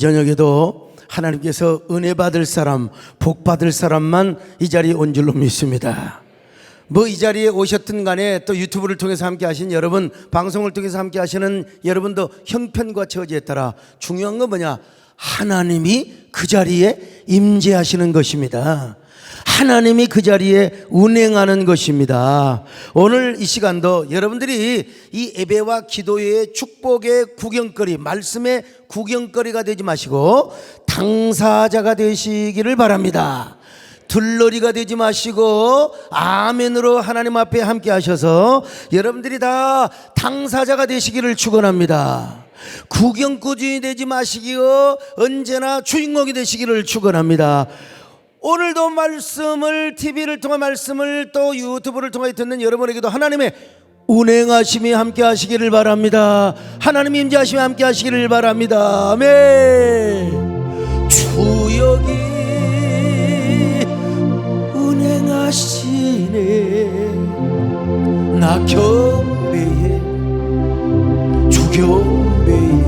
저녁에도 하나님께서 은혜 받을 사람, 복 받을 사람만 이 자리에 온 줄로 믿습니다. 뭐 이 자리에 오셨든 간에 또 유튜브를 통해서 함께 하신 여러분, 방송을 통해서 함께 하시는 여러분도 형편과 처지에 따라 중요한 건 뭐냐? 하나님이 그 자리에 임재하시는 것입니다. 하나님이 그 자리에 운행하는 것입니다. 오늘 이 시간도 여러분들이 이 예배와 기도의 축복의 구경거리, 말씀의 구경거리가 되지 마시고 당사자가 되시기를 바랍니다. 들러리가 되지 마시고 아멘으로 하나님 앞에 함께 하셔서 여러분들이 다 당사자가 되시기를 축원합니다. 구경꾼이 되지 마시기요 언제나 주인공이 되시기를 축원합니다. 오늘도 말씀을 TV를 통해 말씀을 또 유튜브를 통해 듣는 여러분에게도 하나님의 운행하심이 함께 하시기를 바랍니다. 하나님의 임재하심이 함께 하시기를 바랍니다. 아멘. 주역이 운행하시네. 나 경배해 주 경배해.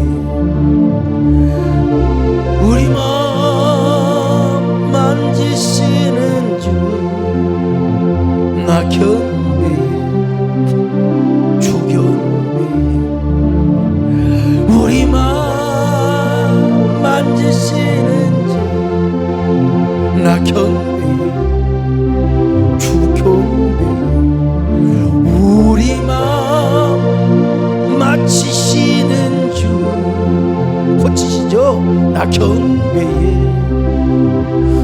우리 마음 만지시는 주 나 경배해 주 경배해. 우리 마음 만지시는 주 나 경배해 주 경배해. 우리 마음 맞히시는 주 고치시죠. 나 경배해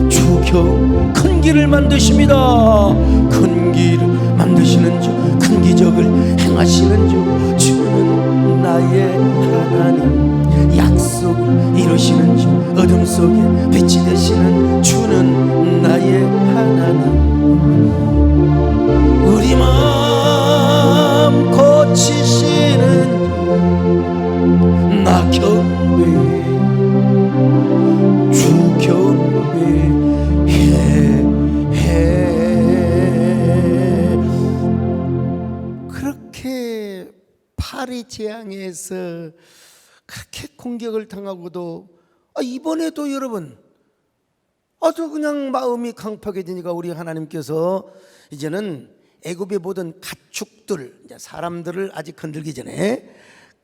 주경. 큰 길을 만드십니다. 큰 길을 만드시는 주, 큰 기적을 행하시는 주. 주는 나의 하나님, 약속을 이루시는 주, 어둠 속에 빛이 되시는 주는 나의 하나님. 우리 마음 고치시는 주, 나 경배해 주 경배해. 그렇게 파리 재앙에서 그렇게 공격을 당하고도 이번에도 여러분 아주 그냥 마음이 강팍해지니까 우리 하나님께서 이제는 애굽의 모든 가축들, 사람들을 아직 건들기 전에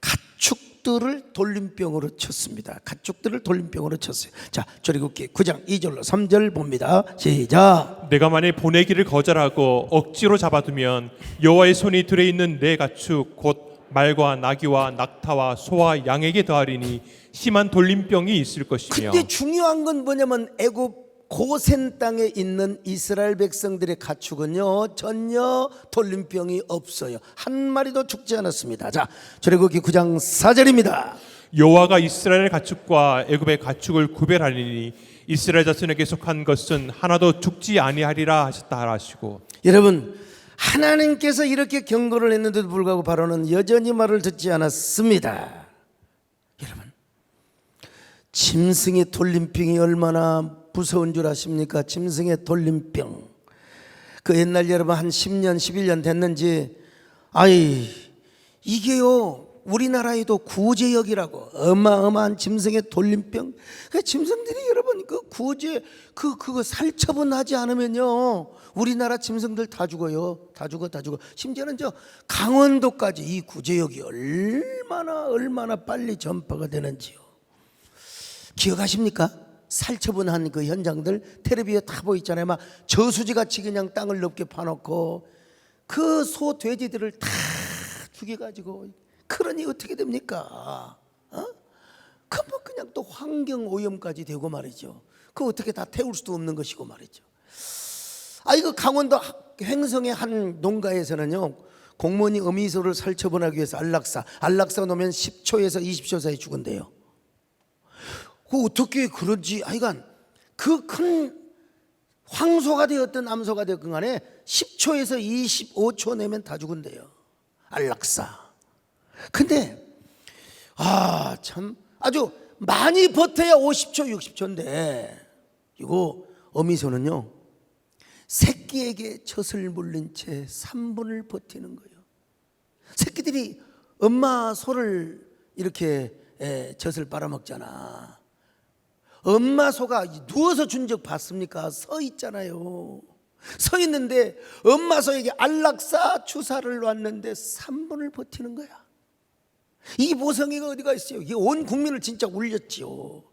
가축들을 돌림병으로 쳤습니다. 가축들을 돌림병으로 쳤어요. 자, 출애굽기 9장 2절로 3절 봅니다. 시작. 내가 만일 보내기를 거절하고 억지로 잡아두면 여호와의 손이 들에 있는 내 가축 곧 말과 나귀와 낙타와 소와 양에게 더하리니 심한 돌림병이 있을 것이며. 근데 중요한 건 뭐냐면 애굽 고센 땅에 있는 이스라엘 백성들의 가축은요 전혀 돌림병이 없어요. 한 마리도 죽지 않았습니다. 자, 출애굽기 9장 4절입니다. 여호와가 이스라엘 가축과 애굽의 가축을 구별하리니 이스라엘 자손에게 속한 것은 하나도 죽지 아니하리라 하셨다 하시고. 여러분, 하나님께서 이렇게 경고를 했는데도 불구하고 바로는 여전히 말을 듣지 않았습니다. 여러분, 짐승의 돌림병이 얼마나 무서운 줄 아십니까? 짐승의 돌림병. 그 옛날 여러분 한 10년 11년 됐는지 이게요 우리나라에도 구제역이라고 어마어마한 짐승의 돌림병. 그 짐승들이 여러분 그 구제 그거 살처분하지 않으면요 우리나라 짐승들 다 죽어요. 다 죽어. 심지어는 저 강원도까지 이 구제역이 얼마나 빨리 전파가 되는지요. 기억하십니까? 살처분한 그 현장들 텔레비에 다 보이잖아요. 막 저수지같이 그냥 땅을 넓게 파놓고 그 소 돼지들을 다 죽여가지고. 그러니 어떻게 됩니까? 그 뭐 그냥 또 환경 오염까지 되고 말이죠. 그 어떻게 다 태울 수도 없는 것이고 말이죠. 이거 강원도 횡성의 한 농가에서는요 공무원이 어미소를 살처분하기 위해서 안락사 놓으면 10초에서 20초 사이 죽은대요. 그 어떻게 그런지 하여간 그 큰 황소가 되었든 암소가 되었든 간에 10초에서 25초 내면 다 죽은대요. 안락사. 근데 참 아주 많이 버텨야 50초 60초인데 이거 어미소는요 새끼에게 젖을 물린 채 3분을 버티는 거예요. 새끼들이 엄마 소를 이렇게 젖을 빨아먹잖아. 엄마 소가 누워서 준 적 봤습니까? 서 있잖아요. 서 있는데 엄마 소에게 안락사 주사를 놨는데 3분을 버티는 거야. 이 모성애가 어디가 있어요? 이게 온 국민을 진짜 울렸지요.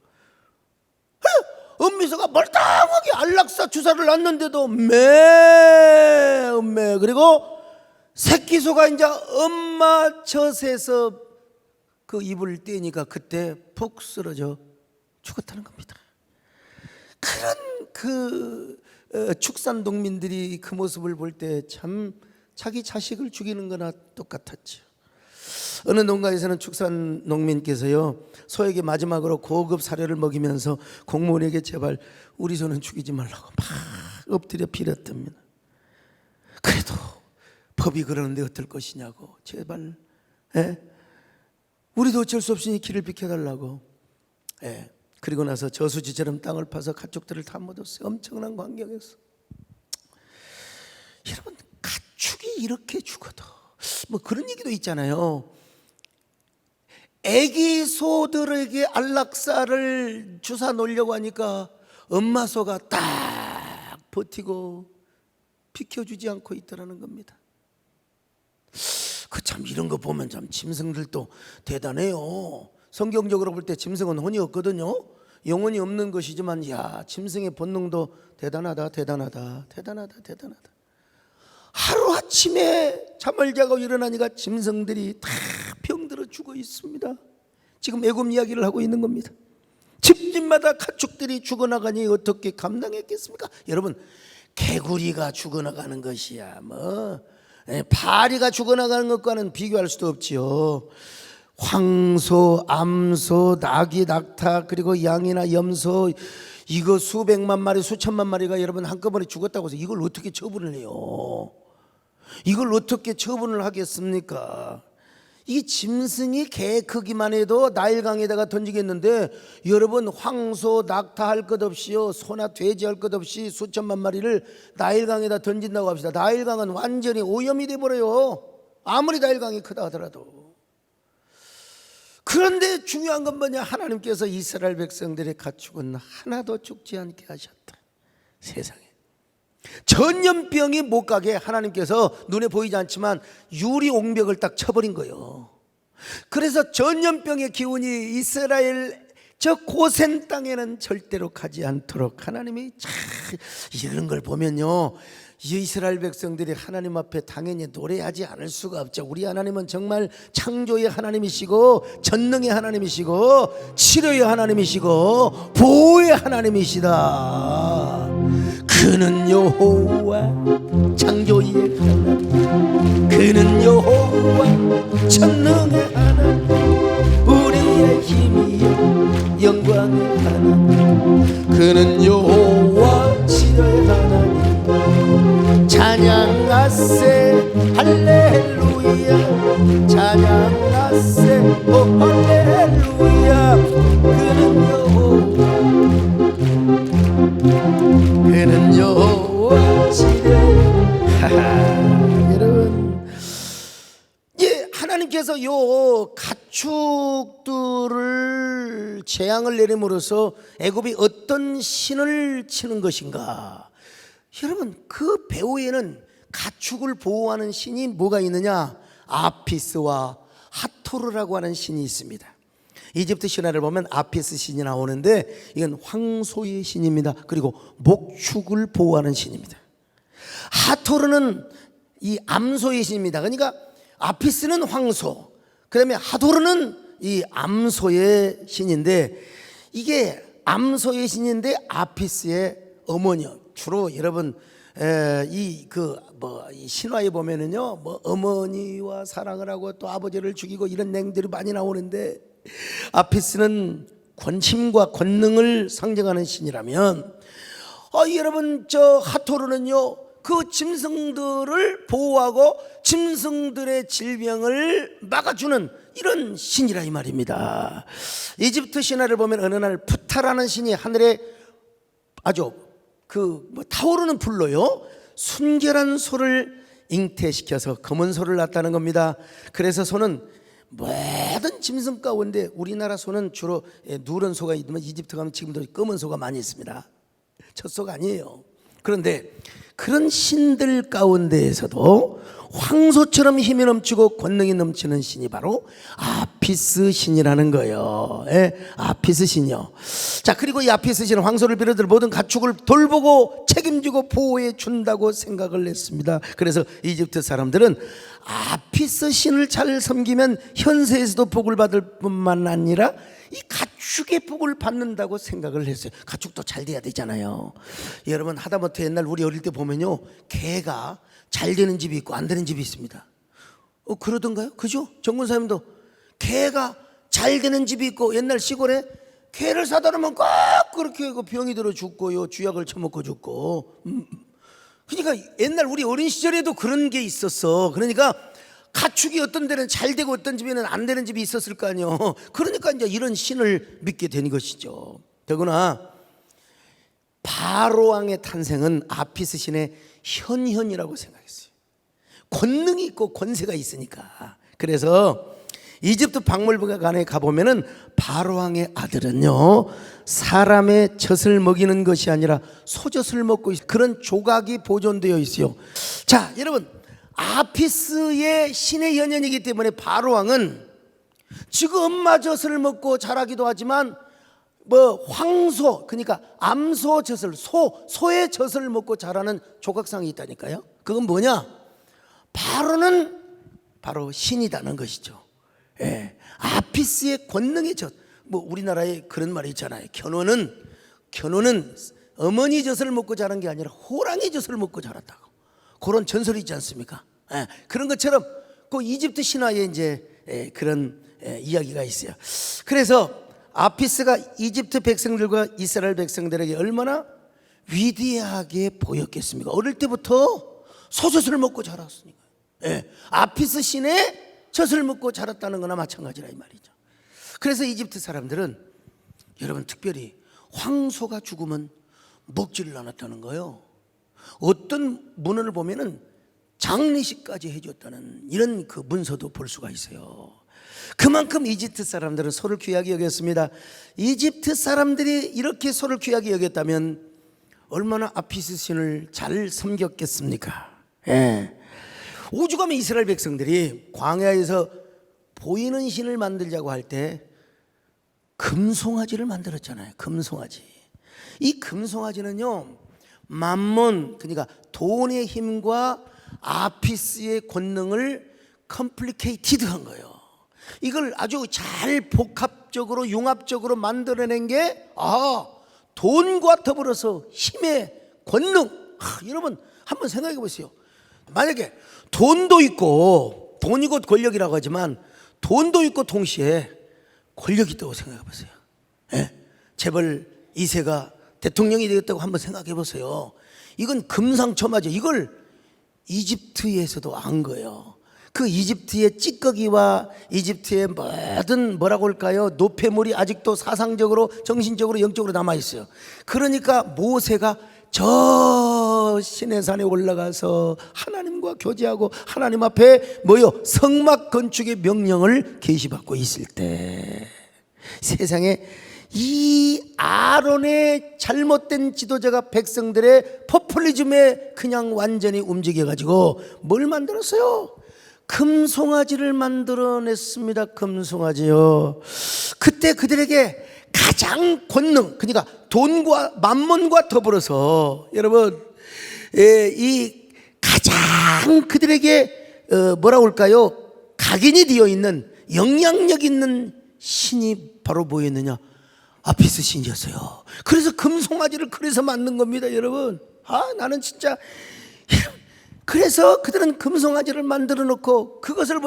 엄미소가 멀쩡하게 안락사 주사를 놨는데도 매 그리고 새끼소가 이제 엄마 젖에서 그 입을 떼니까 그때 푹 쓰러져 죽었다는 겁니다. 그런 그 축산 농민들이 그 모습을 볼 때 참 자기 자식을 죽이는 거나 똑같았죠. 어느 농가에서는 축산 농민께서요, 소에게 마지막으로 고급 사료를 먹이면서 공무원에게 제발 우리 소는 죽이지 말라고 막 엎드려 빌었답니다. 그래도 법이 그러는데 어떨 것이냐고, 제발, 우리도 어쩔 수 없으니 길을 비켜달라고. 그리고 나서 저수지처럼 땅을 파서 가축들을 다 묻었어요. 엄청난 광경에서. 여러분, 가축이 이렇게 죽어도 뭐 그런 얘기도 있잖아요. 애기 소들에게 안락사를 주사 놓으려고 하니까 엄마 소가 딱 버티고 비켜주지 않고 있더라는 겁니다. 그 참 이런 거 보면 참 짐승들도 대단해요. 성경적으로 볼 때 짐승은 혼이 없거든요. 영혼이 없는 것이지만 야, 짐승의 본능도 대단하다. 하루아침에 잠을 자고 일어나니까 짐승들이 다 병들어 죽어 있습니다. 지금 애굽 이야기를 하고 있는 겁니다. 집집마다 가축들이 죽어나가니 어떻게 감당했겠습니까? 여러분, 개구리가 죽어나가는 것이야 파리가 죽어나가는 것과는 비교할 수도 없지요. 황소, 암소, 낙이, 낙타, 그리고 양이나 염소, 이거 수백만 마리, 수천만 마리가 여러분 한꺼번에 죽었다고 해서 이걸 어떻게 처분을 해요? 이걸 어떻게 처분을 하겠습니까? 이 짐승이 개 크기만 해도 나일강에다가 던지겠는데 여러분, 황소, 낙타 할 것 없이요, 소나 돼지 할 것 없이 수천만 마리를 나일강에다 던진다고 합시다. 나일강은 완전히 오염이 돼버려요. 아무리 나일강이 크다 하더라도. 그런데 중요한 건 뭐냐? 하나님께서 이스라엘 백성들의 가축은 하나도 죽지 않게 하셨다. 세상에 전염병이 못 가게 하나님께서 눈에 보이지 않지만 유리 옹벽을 딱 쳐버린 거예요. 그래서 전염병의 기운이 이스라엘 저 고센 땅에는 절대로 가지 않도록 하나님이 참 이런 걸 보면요, 이스라엘 백성들이 하나님 앞에 당연히 노래하지 않을 수가 없죠. 우리 하나님은 정말 창조의 하나님이시고 전능의 하나님이시고 치료의 하나님이시고 보호의 하나님이시다. 그는 여호와 창조의 하나님, 그는 여호와 전능의 하나님, 우리의 힘이요 영광의 하나님, 그는 여호와 치료의 하나님. 찬양하세 할렐루야, 찬양하세 오 할렐루야. 그는 여호와, 그는 여호와 여러분, 하나님께서 요 가축들을 재앙을 내림으로써 애굽이 어떤 신을 치는 것인가? 여러분, 그 배후에는 가축을 보호하는 신이 뭐가 있느냐? 아피스와 하토르라고 하는 신이 있습니다. 이집트 신화를 보면 아피스 신이 나오는데 이건 황소의 신입니다. 그리고 목축을 보호하는 신입니다. 하토르는 이 암소의 신입니다. 그러니까 아피스는 황소, 그 다음에 하토르는 이 암소의 신인데, 이게 암소의 신인데 아피스의 어머니요. 주로 여러분 이 신화에 보면은요, 뭐 어머니와 사랑을 하고 또 아버지를 죽이고 이런 내용들이 많이 나오는데, 아피스는 권심과 권능을 상징하는 신이라면 여러분, 저 하토르는요, 그 짐승들을 보호하고 짐승들의 질병을 막아주는 이런 신이라 이 말입니다. 이집트 신화를 보면 어느 날 푸타라는 신이 하늘에 아주 타오르는 불로요, 순결한 소를 잉태시켜서 검은 소를 낳았다는 겁니다. 그래서 소는 모든 짐승 가운데 우리나라 소는 주로 누런 소가 있지만 이집트 가면 지금도 검은 소가 많이 있습니다. 젖소가 아니에요. 그런데 그런 신들 가운데에서도 황소처럼 힘이 넘치고 권능이 넘치는 신이 바로 아피스 신이라는 거예요. 아피스 신이요. 자, 그리고 이 아피스 신은 황소를 비롯해 모든 가축을 돌보고 책임지고 보호해 준다고 생각을 했습니다. 그래서 이집트 사람들은 아피스 신을 잘 섬기면 현세에서도 복을 받을 뿐만 아니라 이 가축의 복을 받는다고 생각을 했어요. 가축도 잘 돼야 되잖아요. 여러분, 하다못해 옛날 우리 어릴 때 보면요, 개가 잘 되는 집이 있고 안 되는 집이 있습니다. 그러던가요? 그죠? 정권사님도 개가 잘 되는 집이 있고, 옛날 시골에 개를 사다 놓으면 꼭 그렇게 병이 들어 죽고요, 쥐약을 처먹고 죽고. 그러니까 옛날 우리 어린 시절에도 그런 게 있었어. 그러니까 가축이 어떤 데는 잘 되고 어떤 집에는 안 되는 집이 있었을 거 아니에요. 그러니까 이제 이런 신을 믿게 된 것이죠. 더구나 바로 왕의 탄생은 아피스 신의 현현이라고 생각했어요. 권능이 있고 권세가 있으니까. 그래서 이집트 박물관에 가보면은 바로 왕의 아들은요, 사람의 젖을 먹이는 것이 아니라 소젖을 먹고 있어요. 그런 조각이 보존되어 있어요. 자, 여러분, 아피스의 신의 연연이기 때문에 바로 왕은 지금 엄마 젖을 먹고 자라기도 하지만 황소, 그러니까 암소 젖을, 소의 젖을 먹고 자라는 조각상이 있다니까요. 그건 뭐냐? 바로는 바로 신이다는 것이죠. 아피스의 권능의 젖. 우리나라에 그런 말이 있잖아요. 견훤은 어머니 젖을 먹고 자란 게 아니라 호랑이 젖을 먹고 자랐다고. 그런 전설이 있지 않습니까? 그런 것처럼 그 이집트 신화에 이제 그런 이야기가 있어요. 그래서 아피스가 이집트 백성들과 이스라엘 백성들에게 얼마나 위대하게 보였겠습니까? 어릴 때부터 소젖을 먹고 자랐으니까. 아피스 신의 젖을 먹고 자랐다는 거나 마찬가지라 이 말이죠. 그래서 이집트 사람들은, 여러분, 특별히 황소가 죽으면 먹지를 않았다는 거예요. 어떤 문헌을 보면은 장례식까지 해줬다는 이런 그 문서도 볼 수가 있어요. 그만큼 이집트 사람들은 소를 귀하게 여겼습니다. 이집트 사람들이 이렇게 소를 귀하게 여겼다면 얼마나 아피스 신을 잘 섬겼겠습니까? 오죽하면 이스라엘 백성들이 광야에서 보이는 신을 만들자고 할 때 금송아지를 만들었잖아요. 금송아지. 이 금송아지는요, 맘몬, 그러니까 돈의 힘과 아피스의 권능을 컴플리케이티드한 거예요. 이걸 아주 잘 복합적으로 융합적으로 만들어낸 게 돈과 더불어서 힘의 권능. 여러분 한번 생각해 보세요. 만약에 돈도 있고, 돈이 곧 권력이라고 하지만 돈도 있고 동시에 권력이 있다고 생각해 보세요. 재벌 2세가 대통령이 되었다고 한번 생각해 보세요. 이건 금상첨화죠. 이걸 이집트에서도 안 거예요. 그 이집트의 찌꺼기와 이집트의 모든 뭐라고 할까요? 노폐물이 아직도 사상적으로, 정신적으로, 영적으로 남아있어요. 그러니까 모세가 저 시내산에 올라가서 하나님과 교제하고 하나님 앞에 성막 건축의 명령을 계시받고 있을 때, 세상에 이 아론의 잘못된 지도자가 백성들의 포퓰리즘에 그냥 완전히 움직여가지고 뭘 만들었어요? 금송아지를 만들어냈습니다. 금송아지요. 그때 그들에게 가장 권능, 그러니까 돈과 맘몬과 더불어서, 여러분, 이 가장 그들에게 뭐라고 할까요? 각인이 되어 있는 영향력 있는 신이 바로 뭐였느냐? 아피스 신이었어요. 그래서 금송아지를 그래서 만든 겁니다, 여러분. 나는 진짜. 그래서 그들은 금송아지를 만들어 놓고 그것을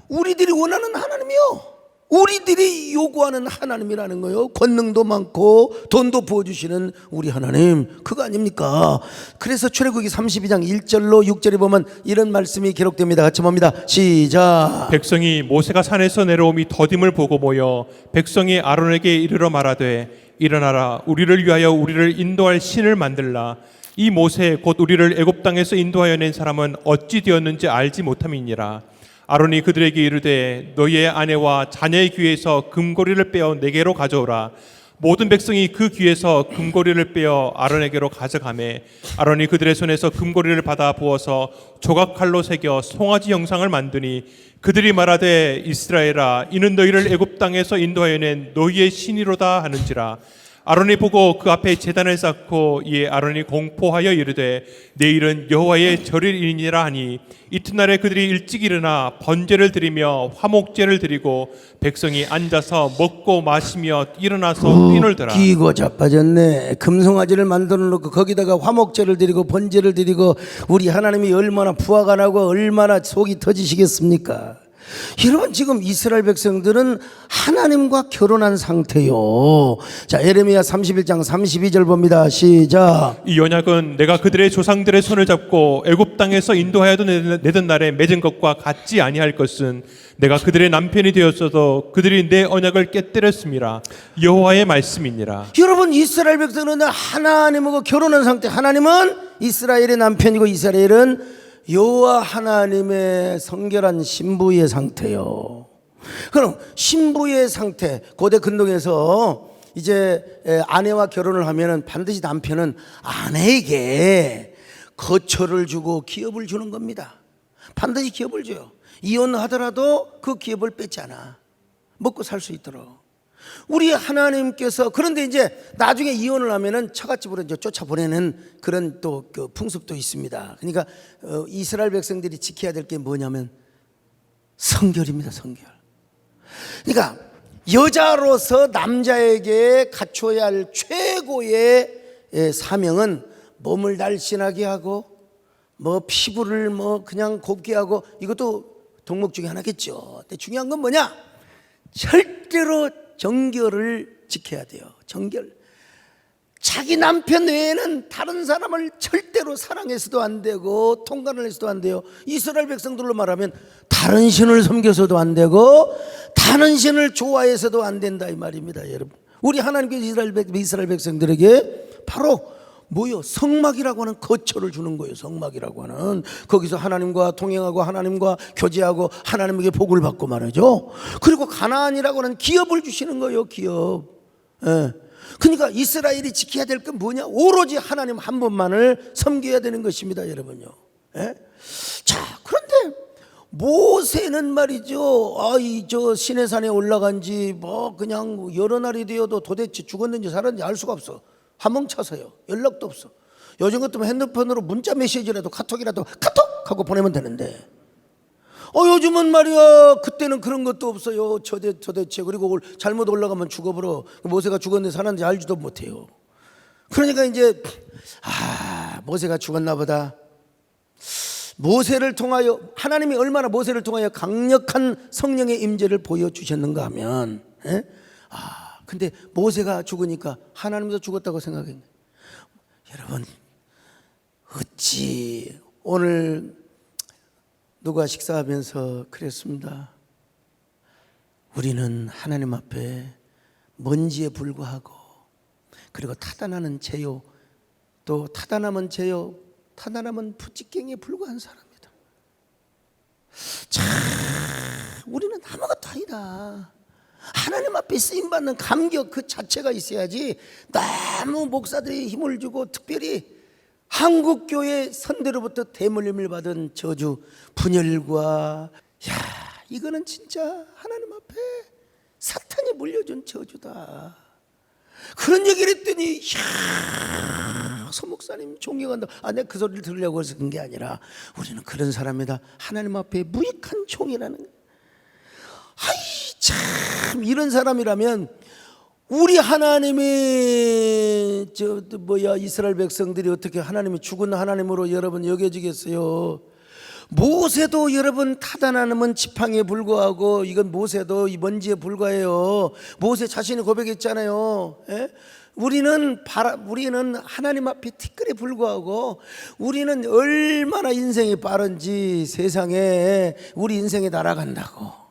우리들이 원하는 하나님이요, 우리들이 요구하는 하나님이라는 거예요. 권능도 많고 돈도 부어주시는 우리 하나님, 그거 아닙니까? 그래서 출애굽기 32장 1절로 6절에 보면 이런 말씀이 기록됩니다. 같이 봅니다. 시작. 백성이 모세가 산에서 내려오미 더딤을 보고 모여 백성이 아론에게 이르러 말하되, 일어나라, 우리를 위하여 우리를 인도할 신을 만들라. 이 모세 곧 우리를 애굽 땅에서 인도하여 낸 사람은 어찌 되었는지 알지 못함이니라. 아론이 그들에게 이르되 너희의 아내와 자녀의 귀에서 금고리를 빼어 내게로 가져오라. 모든 백성이 그 귀에서 금고리를 빼어 아론에게로 가져가매 아론이 그들의 손에서 금고리를 받아 부어서 조각칼로 새겨 송아지 형상을 만드니 그들이 말하되 이스라엘아 이는 너희를 애굽 땅에서 인도하여 낸 너희의 신이로다 하는지라. 아론이 보고 그 앞에 제단을 쌓고 이에 아론이 공포하여 이르되 내일은 여호와의 절일이니라 하니 이튿날에 그들이 일찍 일어나 번제를 드리며 화목제를 드리고 백성이 앉아서 먹고 마시며 일어나서 뛰놀더라. 웃기고 자빠졌네. 금송아지를 만들어 놓고 거기다가 화목제를 드리고 번제를 드리고 우리 하나님이 얼마나 부하가 나고 얼마나 속이 터지시겠습니까? 여러분 지금 이스라엘 백성들은 하나님과 결혼한 상태요. 자, 에레미야 31장 32절 봅니다. 시작. 이 언약은 내가 그들의 조상들의 손을 잡고 애굽 땅에서 인도하여 내던 날에 맺은 것과 같지 아니할 것은 내가 그들의 남편이 되었어도 그들이 내 언약을 깨뜨렸음이라. 여호와의 말씀이니라. 여러분 이스라엘 백성은 하나님하고 결혼한 상태. 하나님은 이스라엘의 남편이고 이스라엘은 여호와 하나님의 성결한 신부의 상태요. 그럼 신부의 상태, 고대 근동에서 이제 아내와 결혼을 하면은 반드시 남편은 아내에게 거처를 주고 기업을 주는 겁니다. 반드시 기업을 줘요. 이혼하더라도 그 기업을 뺏지 않아. 먹고 살 수 있도록. 우리 하나님께서 그런데 이제 나중에 이혼을 하면은 처갓집으로 이제 쫓아보내는 그런 또 그 풍습도 있습니다. 그러니까 이스라엘 백성들이 지켜야 될 게 뭐냐면 성결입니다. 성결. 그러니까 여자로서 남자에게 갖춰야 할 최고의 사명은 몸을 날씬하게 하고 뭐 피부를 뭐 그냥 곱게 하고 이것도 덕목 중에 하나겠죠. 근데 중요한 건 뭐냐? 절대로 정결을 지켜야 돼요. 정결. 자기 남편 외에는 다른 사람을 절대로 사랑해서도 안 되고 통간을 해서도 안 돼요. 이스라엘 백성들로 말하면 다른 신을 섬겨서도 안 되고 다른 신을 좋아해서도 안 된다 이 말입니다. 여러분 우리 하나님께서 이스라엘 백성들에게 바로 뭐요? 성막이라고 하는 거처를 주는 거예요. 성막이라고 하는 거기서 하나님과 동행하고 하나님과 교제하고 하나님에게 복을 받고 말이죠. 그리고 가나안이라고 하는 기업을 주시는 거예요. 기업. 예. 그러니까 이스라엘이 지켜야 될 건 뭐냐? 오로지 하나님 한 분만을 섬겨야 되는 것입니다, 여러분요. 예? 자, 그런데 모세는 말이죠. 저 시내산에 올라간 지 뭐 그냥 여러 날이 되어도 도대체 죽었는지 살았는지 알 수가 없어. 한멍차서요. 연락도 없어. 요즘 같으면 핸드폰으로 문자 메시지라도 카톡이라도 카톡 하고 보내면 되는데 요즘은 말이야 그때는 그런 것도 없어요. 도대체 그리고 잘못 올라가면 죽어버려. 모세가 죽었는데 살았는지 알지도 못해요. 그러니까 이제 모세가 죽었나 보다. 모세를 통하여 하나님이 얼마나 모세를 통하여 강력한 성령의 임재를 보여주셨는가 하면 근데 모세가 죽으니까 하나님도 죽었다고 생각했네. 여러분 어찌 오늘 누가 식사하면서 그랬습니다. 우리는 하나님 앞에 먼지에 불과하고 그리고 타단하는 죄요 또 타단하면 죄요 타단하면 부찌깽이에 불과한 사람이다. 참 우리는 아무것도 아니다. 하나님 앞에 쓰임받는 감격 그 자체가 있어야지. 너무 목사들이 힘을 주고 특별히 한국교회 선대로부터 대물림을 받은 저주 분열과 이거는 진짜 하나님 앞에 사탄이 물려준 저주다. 그런 얘기를 했더니 서 목사님 존경한다. 내가 그 소리를 들으려고 해서 그런 게 아니라 우리는 그런 사람이다. 하나님 앞에 무익한 총이라는 거예요. 참 이런 사람이라면 우리 하나님의 이스라엘 백성들이 어떻게 하나님이 죽은 하나님으로 여러분 여겨지겠어요? 모세도 여러분 타단하면 지팡이에 불과하고 이건 모세도 이 먼지에 불과해요. 모세 자신이 고백했잖아요. 우리는 하나님 앞에 티끌에 불과하고 우리는 얼마나 인생이 빠른지 세상에 우리 인생이 날아간다고.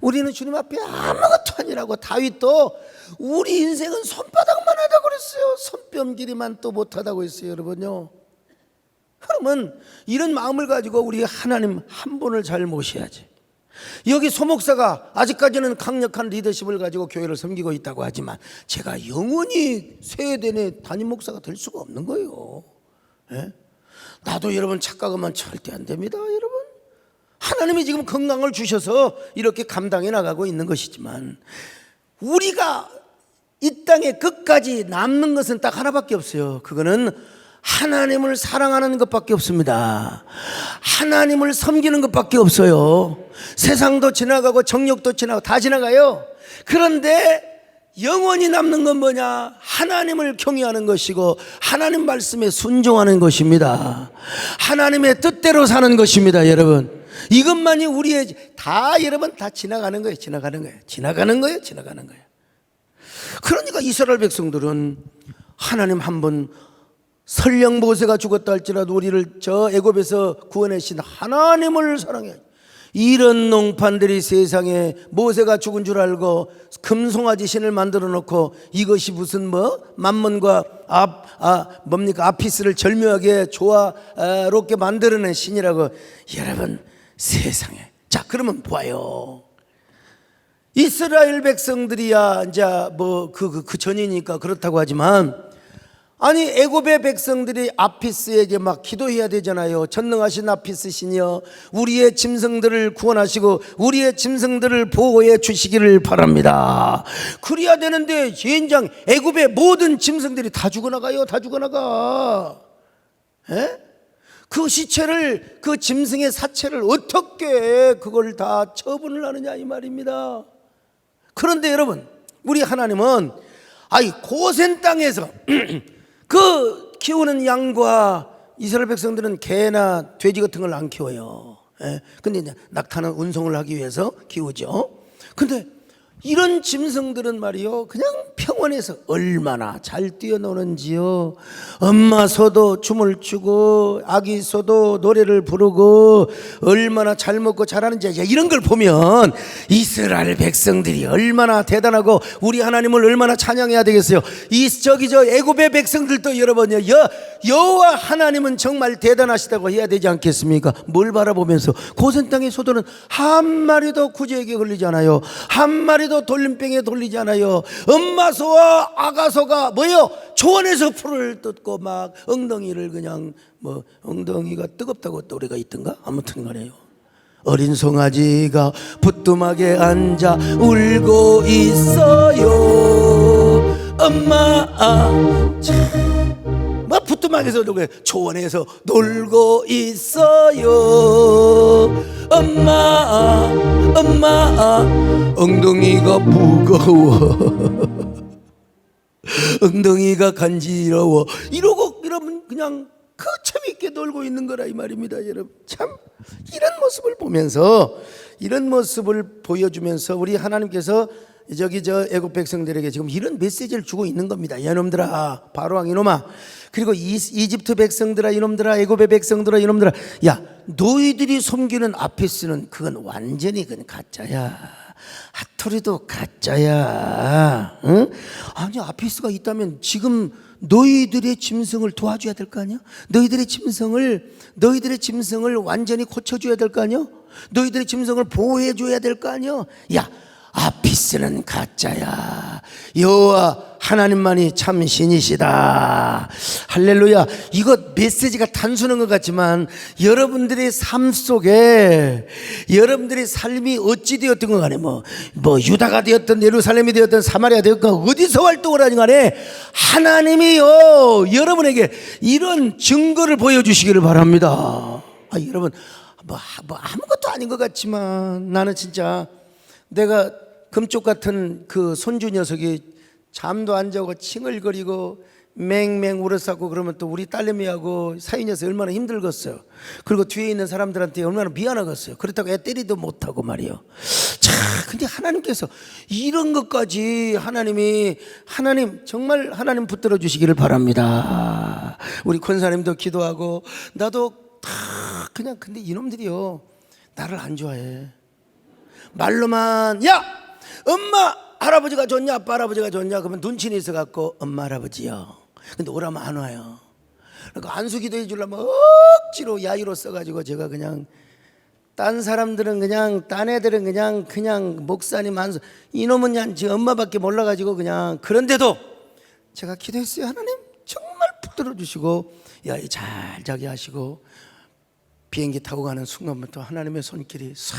우리는 주님 앞에 아무것도 아니라고. 다윗도 우리 인생은 손바닥만 하다고 그랬어요. 손뼉 길이만 또 못하다고 했어요. 여러분요. 그러면 이런 마음을 가지고 우리 하나님 한 분을 잘 모셔야지. 여기 소목사가 아직까지는 강력한 리더십을 가지고 교회를 섬기고 있다고 하지만 제가 영원히 세대내 담임 목사가 될 수가 없는 거예요. 예? 나도 여러분 착각하면 절대 안 됩니다. 여러분 하나님이 지금 건강을 주셔서 이렇게 감당해 나가고 있는 것이지만 우리가 이 땅에 끝까지 남는 것은 딱 하나밖에 없어요. 그거는 하나님을 사랑하는 것밖에 없습니다. 하나님을 섬기는 것밖에 없어요. 세상도 지나가고 정욕도 지나가고 다 지나가요. 그런데 영원히 남는 건 뭐냐? 하나님을 경외하는 것이고 하나님 말씀에 순종하는 것입니다. 하나님의 뜻대로 사는 것입니다. 여러분 이것만이 우리의 여러분 다 지나가는 거예요. 지나가는 거예요. 그러니까 이스라엘 백성들은 하나님 한 번 설령 모세가 죽었다 할지라도 우리를 저 애굽에서 구원하신 하나님을 사랑해. 이런 농판들이 세상에 모세가 죽은 줄 알고 금송아지 신을 만들어 놓고 이것이 무슨 만몬과 아피스를 절묘하게 조화롭게 만들어낸 신이라고. 여러분 세상에. 자 그러면 봐요. 이스라엘 백성들이야 이제 그 전이니까 그렇다고 하지만 아니 애굽의 백성들이 아피스에게 막 기도해야 되잖아요. 전능하신 아피스 신이여 우리의 짐승들을 구원하시고 우리의 짐승들을 보호해 주시기를 바랍니다. 그래야 되는데 젠장 애굽의 모든 짐승들이 다 죽어나가요. 다 죽어나가. 에? 그 시체를 그 짐승의 사체를 어떻게 그걸 다 처분을 하느냐 이 말입니다. 그런데 여러분 우리 하나님은 고센 땅에서 그 키우는 양과 이스라엘 백성들은 개나 돼지 같은 걸 안 키워요. 근데 이제 낙타는 운송을 하기 위해서 키우죠. 근데 이런 짐승들은 말이요 그냥 평원에서 얼마나 잘 뛰어노는지요. 엄마 소도 춤을 추고 아기 소도 노래를 부르고 얼마나 잘 먹고 잘하는지 이런 걸 보면 이스라엘 백성들이 얼마나 대단하고 우리 하나님을 얼마나 찬양해야 되겠어요. 저 애굽의 백성들도 여러분요 여호와 하나님은 정말 대단하시다고 해야 되지 않겠습니까? 뭘 바라보면서 고센 땅의 소도는 한 마리도 구제에게 걸리지 않아요. 한 마리도 돌림병에 돌리지 않아요. 엄마 소와 아가 소가 초원에서 풀을 뜯고 막 엉덩이를 그냥 엉덩이가 뜨겁다고 노래가 있던가 아무튼 간에요. 어린 송아지가 부뚜막에 앉아 울고 있어요. 엄마 부뚜막에서 초원에서 놀고 있어요. 엄마 엉덩이가 무거워. 엉덩이가 간지러워. 이러면 그냥 그 재미있게 놀고 있는 거라 이 말입니다. 여러분 참 이런 모습을 보면서 이런 모습을 보여주면서 우리 하나님께서 저 애굽 백성들에게 지금 이런 메시지를 주고 있는 겁니다. 이놈들아 바로왕 이놈아 그리고 이집트 백성들아 이놈들아 애굽의 백성들아 이놈들아 야 너희들이 섬기는 아피스는 그건 완전히 그건 가짜야. 핫토리도 가짜야. 응? 아니 아피스가 있다면 지금 너희들의 짐승을 도와줘야 될 거 아니야? 너희들의 짐승을 완전히 고쳐줘야 될 거 아니야? 너희들의 짐승을 보호해줘야 될 거 아니야? 야 아피스는 가짜야. 여호와 하나님만이 참 신이시다. 할렐루야. 이거 메시지가 단순한 것 같지만 여러분들의 삶 속에 여러분들의 삶이 어찌 되었든 것 간에 유다가 되었든 예루살렘이 되었든 사마리아 되었든 어디서 활동을 하든 간에 하나님이요 여러분에게 이런 증거를 보여주시기를 바랍니다. 여러분 아무것도 아닌 것 같지만 나는 진짜 내가 금쪽 같은 그 손주 녀석이 잠도 안 자고 칭얼거리고 맹맹 울었었고 그러면 또 우리 딸내미하고 사위 녀석이 얼마나 힘들겠어요. 그리고 뒤에 있는 사람들한테 얼마나 미안하겠어요. 그렇다고 애 때리도 못하고 말이요. 근데 하나님께서 이런 것까지 하나님 정말 하나님 붙들어 주시기를 바랍니다. 우리 권사님도 기도하고 나도 다 그냥 근데 이놈들이요 나를 안 좋아해. 말로만 야 엄마 할아버지가 좋냐 아빠 할아버지가 좋냐 그러면 눈치는 있어갖고 엄마 할아버지요. 근데 오라면 안 와요. 그러니까 안수기도 해주려면 억지로 야유로 써가지고 제가 그냥 딴 사람들은 그냥, 딴 애들은 그냥 목사님 안수, 이놈은 그냥 지 엄마밖에 몰라가지고 그냥. 그런데도 제가 기도했어요. 하나님 정말 붙들어 주시고, 야, 잘 자게 하시고, 비행기 타고 가는 순간부터 하나님의 손길이 싹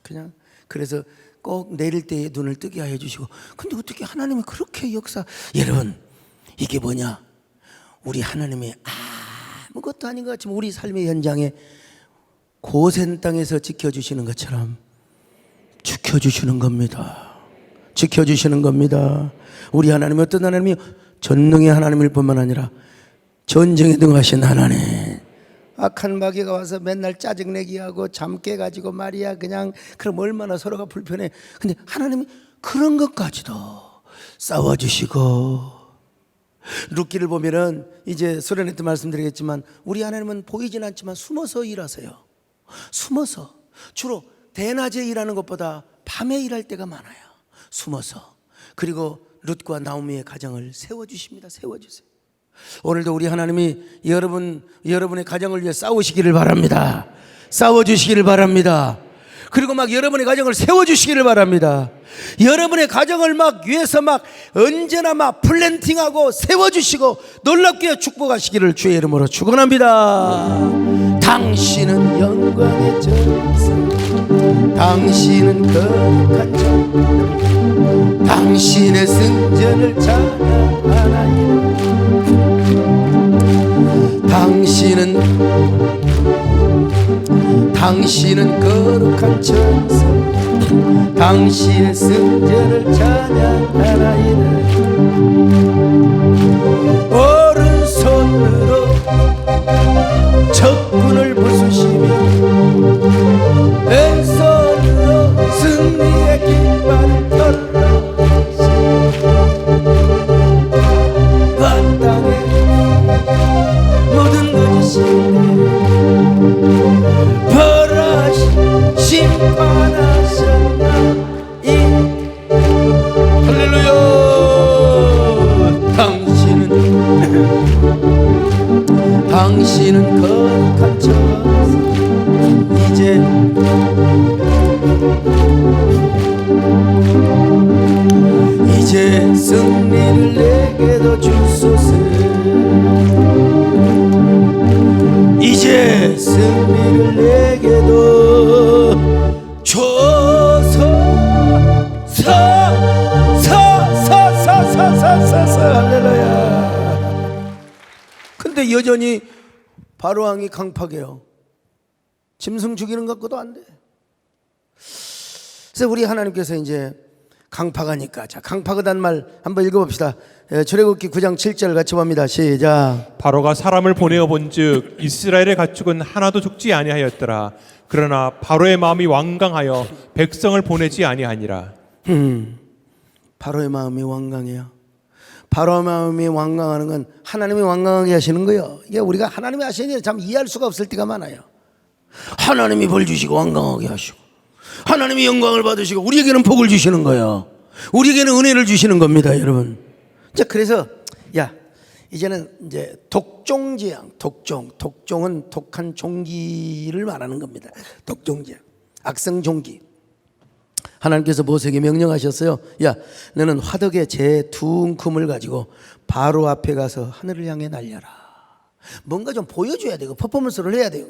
그냥, 그래서 꼭 내릴 때에 눈을 뜨게 해 주시고. 근데 어떻게 하나님이 그렇게 역사. 여러분, 이게 뭐냐, 우리 하나님이 아무것도 아닌 것 같지만 우리 삶의 현장에 고센 땅에서 지켜주시는 것처럼 지켜주시는 겁니다. 지켜주시는 겁니다. 우리 하나님이 어떤 하나님이요? 전능의 하나님일 뿐만 아니라 전쟁에 등하신 하나님. 악한 마귀가 와서 맨날 짜증내기 하고 잠 깨가지고 말이야, 그냥. 그럼 얼마나 서로가 불편해. 근데 하나님이 그런 것까지도 싸워주시고. 룻기를 보면은, 이제 수련회 때 말씀드리겠지만, 우리 하나님은 보이진 않지만 숨어서 일하세요. 숨어서. 주로 대낮에 일하는 것보다 밤에 일할 때가 많아요. 숨어서. 그리고 룻과 나오미의 가정을 세워주십니다. 세워주세요. 오늘도 우리 하나님이 여러분의 가정을 위해 싸우시기를 바랍니다. 싸워주시기를 바랍니다. 그리고 막 여러분의 가정을 세워주시기를 바랍니다. 여러분의 가정을 막 위해서 막 언제나 막 플랜팅하고 세워주시고 놀랍게 축복하시기를 주의 이름으로 축원합니다. 당신은 영광의 전사, 당신은 거룩한 전, 당신의 승전을 찬양하나이다. 당신은 거룩한 천사, 당신의 승전을 찬양하나이다. 오른손으로 적군을 부수시며 왼손으로 승리의 깃발을 떨어지시며 그 땅에 모든 거짓인데 벌하시 심판하셨나. 할렐루야. 당신은 거룩한 천사. 이제 승리를 내게도 주소서. 이제 승리를 내게도 주소서. 할렐루야. 근데 여전히 바로왕이 강팍해요. 짐승 죽이는 것 같고도 안 돼. 그래서 우리 하나님께서 이제 강팍하니까, 자, 강팍하다는 말 한번 읽어봅시다. 출애굽기 9장 7절 같이 봅니다. 시작. 바로가 사람을 보내어 본즉 이스라엘의 가축은 하나도 죽지 아니하였더라. 그러나 바로의 마음이 완강하여 백성을 보내지 아니하니라. 바로의 마음이 완강해요. 바로의 마음이 완강하는 건 하나님이 완강하게 하시는 거예요. 이게 우리가 하나님이 하시는 게 참 이해할 수가 없을 때가 많아요. 하나님이 벌 주시고 완강하게 하시고, 하나님이 영광을 받으시고, 우리에게는 복을 주시는 거예요. 우리에게는 은혜를 주시는 겁니다, 여러분. 자, 그래서 이제는 이제 독종지향, 독종은 독한 종기를 말하는 겁니다. 독종지향, 악성 종기. 하나님께서 모세에게 명령하셨어요. 야, 너는 화덕의 재 두 움큼을 가지고 바로 앞에 가서 하늘을 향해 날려라. 뭔가 좀 보여줘야 돼요. 퍼포먼스를 해야 돼요.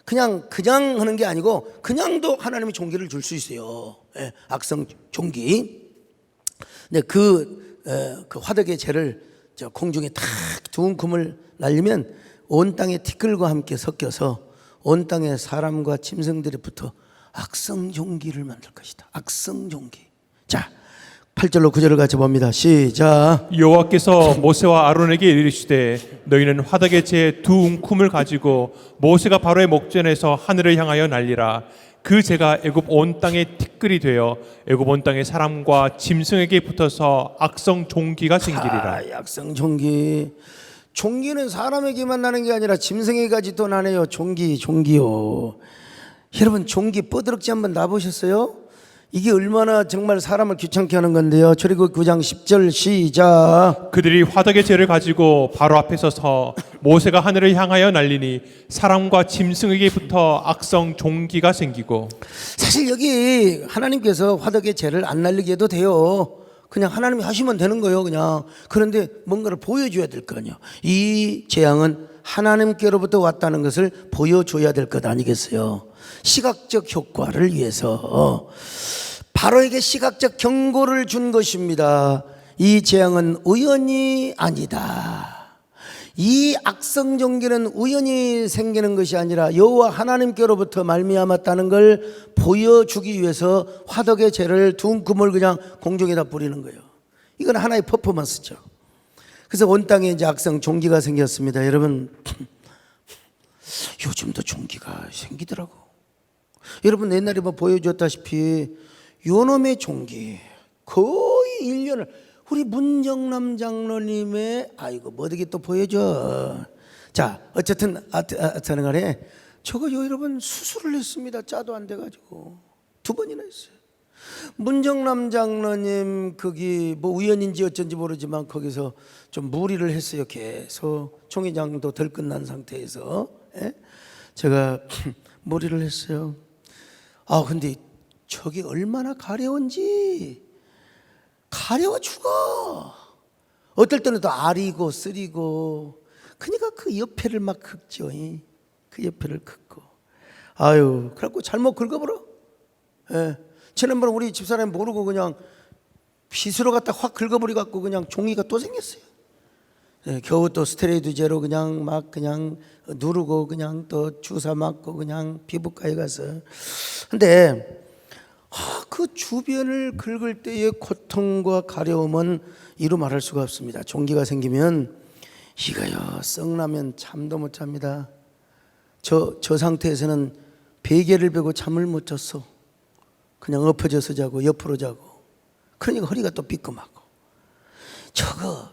그냥 하는 게 아니고, 그냥도 하나님이 종기를 줄 수 있어요. 악성 종기. 근데 그 화덕의 재를 저 공중에 탁 두 움큼을 날리면 온 땅의 티끌과 함께 섞여서 온 땅의 사람과 짐승들이 붙어 악성 종기를 만들 것이다. 악성 종기. 자, 8절로 9절을 같이 봅니다. 시작. 여호와께서 모세와 아론에게 이르시되 너희는 화덕의 재 두 움큼을 가지고 모세가 바로의 목전에서 하늘을 향하여 날리라. 그 재가 애굽 온 땅의 티끌이 되어 애굽 온 땅의 사람과 짐승에게 붙어서 악성 종기가 생기리라. 악성 종기. 종기는 사람에게만 나는 게 아니라 짐승에게까지도 나네요. 종기요. 여러분, 종기 뻐드럭지 한번 놔보셨어요? 이게 얼마나 정말 사람을 귀찮게 하는 건데요. 출애굽 9장 10절 시작. 그들이 화덕의 재를 가지고 바로 앞에 서서 모세가 하늘을 향하여 날리니 사람과 짐승에게부터 악성 종기가 생기고. 사실 여기 하나님께서 화덕의 재를 안 날리게 해도 돼요. 그냥 하나님이 하시면 되는 거예요, 그냥. 그런데 뭔가를 보여줘야 될 거 아니에요. 이 재앙은 하나님께로부터 왔다는 것을 보여줘야 될 것 아니겠어요? 시각적 효과를 위해서 바로에게 시각적 경고를 준 것입니다. 이 재앙은 우연이 아니다. 이 악성 종기는 우연히 생기는 것이 아니라 여호와 하나님께로부터 말미암았다는 걸 보여주기 위해서 화덕의 재를 둥금을 그냥 공중에다 뿌리는 거예요. 이건 하나의 퍼포먼스죠. 그래서 온 땅에 이제 악성 종기가 생겼습니다. 여러분, 요즘도 종기가 생기더라고. 여러분, 옛날에 뭐 보여줬다시피 요놈의 종기 거의 1년을 우리 문정남 장로님의 아이고 뭐 어떻게 또 보여줘. 자, 어쨌든 하여튼 간에 저거 여러분 수술을 했습니다. 짜도 안 돼가지고 2번이나 했어요. 문정남 장로님 거기 뭐 우연인지 어쩐지 모르지만 거기서 좀 무리를 했어요. 계속 총회장도 덜 끝난 상태에서 제가 무리를 했어요. 아 근데 저게 얼마나 가려운지 가려워 죽어. 어떨 때는 또 알이고 쓰리고. 그러니까 그 옆에를 막 긁죠. 그 옆에를 긁고. 아유, 그래갖고 잘못 긁어버려. 예. 지난번에 우리 집사람이 모르고 그냥 빗으로 갖다 확 긁어버려갖고 그냥 종이가 또 생겼어요. 예, 겨우 또 스테로이드제로 그냥 막 그냥 누르고 그냥 또 주사 맞고 그냥 피부과에 가서. 근데 그 주변을 긁을 때의 고통과 가려움은 이루 말할 수가 없습니다. 종기가 생기면 이가요 썩나면 잠도 못 잡니다. 저 상태에서는 베개를 베고 잠을 못 잤어. 그냥 엎어져서 자고 옆으로 자고. 그러니까 허리가 또 삐끔하고. 저거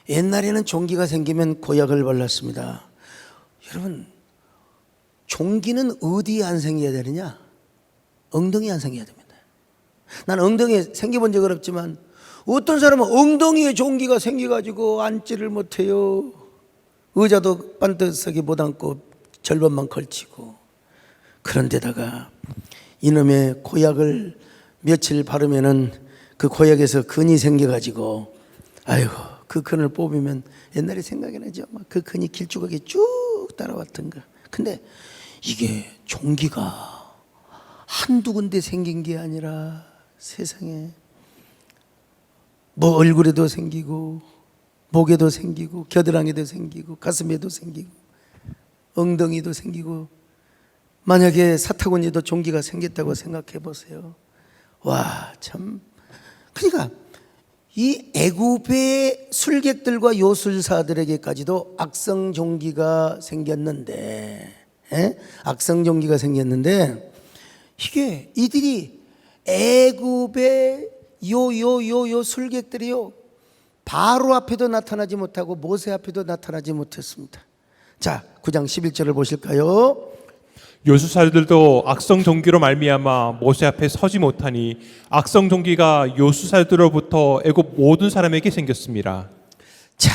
옛날에는 종기가 생기면 고약을 발랐습니다. 여러분, 종기는 어디에 안 생겨야 되느냐? 엉덩이에 안 생겨야 됩니다. 난 엉덩이에 생겨본 적은 없지만 어떤 사람은 엉덩이에 종기가 생겨가지고 앉지를 못해요. 의자도 반듯하게 못 앉고 절반만 걸치고. 그런데다가 이놈의 고약을 며칠 바르면은 그 고약에서 근이 생겨가지고 아이고 그 근을 뽑으면 옛날에 생각이 나죠. 막 그 근이 길쭉하게 쭉 따라왔던 거. 근데 이게 종기가 한두 군데 생긴 게 아니라 세상에 뭐 얼굴에도 생기고 목에도 생기고 겨드랑이도 생기고 가슴에도 생기고 엉덩이도 생기고. 만약에 사타구니도 종기가 생겼다고 생각해 보세요. 와, 참. 그러니까 이 애굽의 술객들과 요술사들에게까지도 악성 종기가 생겼는데, 악성 종기가 생겼는데 이게 이들이 애굽의 요 술객들이요 바로 앞에도 나타나지 못하고 모세 앞에도 나타나지 못했습니다. 자, 9장 11절을 보실까요? 요수살들도 악성 종기로 말미암아 모세 앞에 서지 못하니 악성 종기가 요수살들로부터 애굽 모든 사람에게 생겼습니다. 자,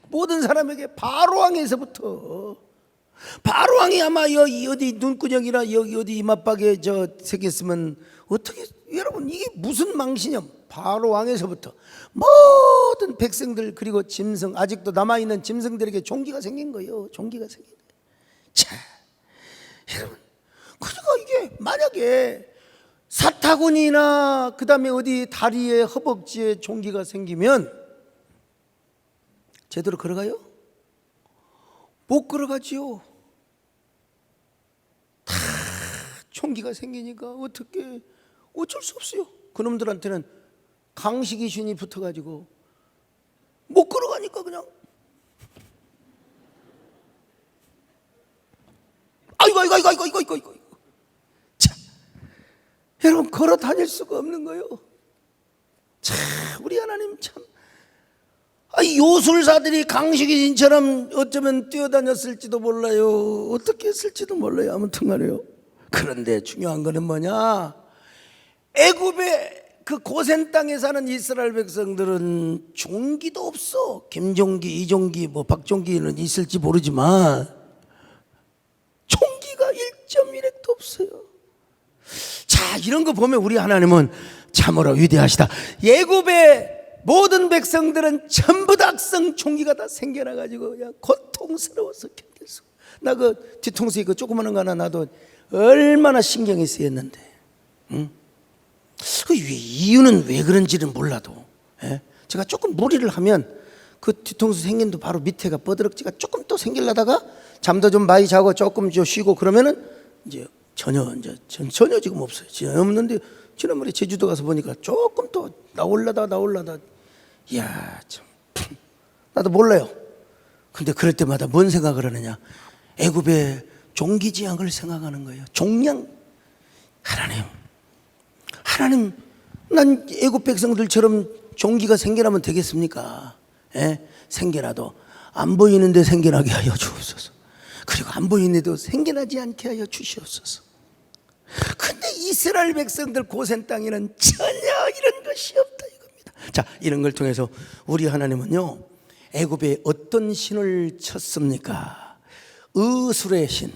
모든 사람에게 바로 왕에서부터. 바로 왕이 아마 어디 눈구녕이나 여기 어디 이마박에 저 새겼으면 어떻게 여러분 이게 무슨 망신이야? 바로 왕에서부터 모든 백성들 그리고 짐승 아직도 남아 있는 짐승들에게 종기가 생긴 거예요. 종기가 생긴 거예요. 자, 여러분, 그러니까 이게 만약에 사타구니나 그 다음에 어디 다리에 허벅지에 종기가 생기면 제대로 걸어가요? 못 걸어가지요. 다 종기가 생기니까 어떻게 어쩔 수 없어요. 그놈들한테는 강식이신이 붙어가지고 못 걸어가니까 그냥 아이고. 자, 여러분 걸어 다닐 수가 없는 거예요. 참, 우리 하나님 참. 요술사들이 강식이신처럼 어쩌면 뛰어다녔을지도 몰라요. 어떻게 했을지도 몰라요. 아무튼 간에요. 그런데 중요한 거는 뭐냐? 애굽의 그 고센 땅에 사는 이스라엘 백성들은 종기도 없어. 김종기, 이종기, 뭐 박종기는 있을지 모르지만 종기가 1.1획도 없어요. 자, 이런 거 보면 우리 하나님은 참으로 위대하시다. 애굽의 모든 백성들은 전부 다 악성 종기가 다 생겨나가지고 야, 고통스러워서 견딜 수가. 나 그 뒤통수 이거 조그마한 거 하나 나도 얼마나 신경이 쓰였는데, 응? 그 이유는 왜 그런지는 몰라도, 예? 제가 조금 무리를 하면 그 뒤통수 생긴도 바로 밑에가 뻐드럭지가 조금 또 생길라다가 잠도 좀 많이 자고 조금 좀 쉬고 그러면은 이제 전혀 지금 없어요. 전혀 없는데 지난번에 제주도 가서 보니까 조금 또 나올라다 이야 참 나도 몰라요. 근데 그럴 때마다 뭔 생각을 하느냐, 애굽의 종기지향을 생각하는 거예요. 종량. 하나님, 난 애굽 백성들처럼 종기가 생겨나면 되겠습니까? 예? 생겨나도 안 보이는데 생겨나게 하여 주옵소서. 그리고 안 보이는데도 생겨나지 않게 하여 주시옵소서. 근데 이스라엘 백성들 고센 땅에는 전혀 이런 것이 없다 이겁니다. 자, 이런 걸 통해서 우리 하나님은요, 애굽에 어떤 신을 쳤습니까? 의술의 신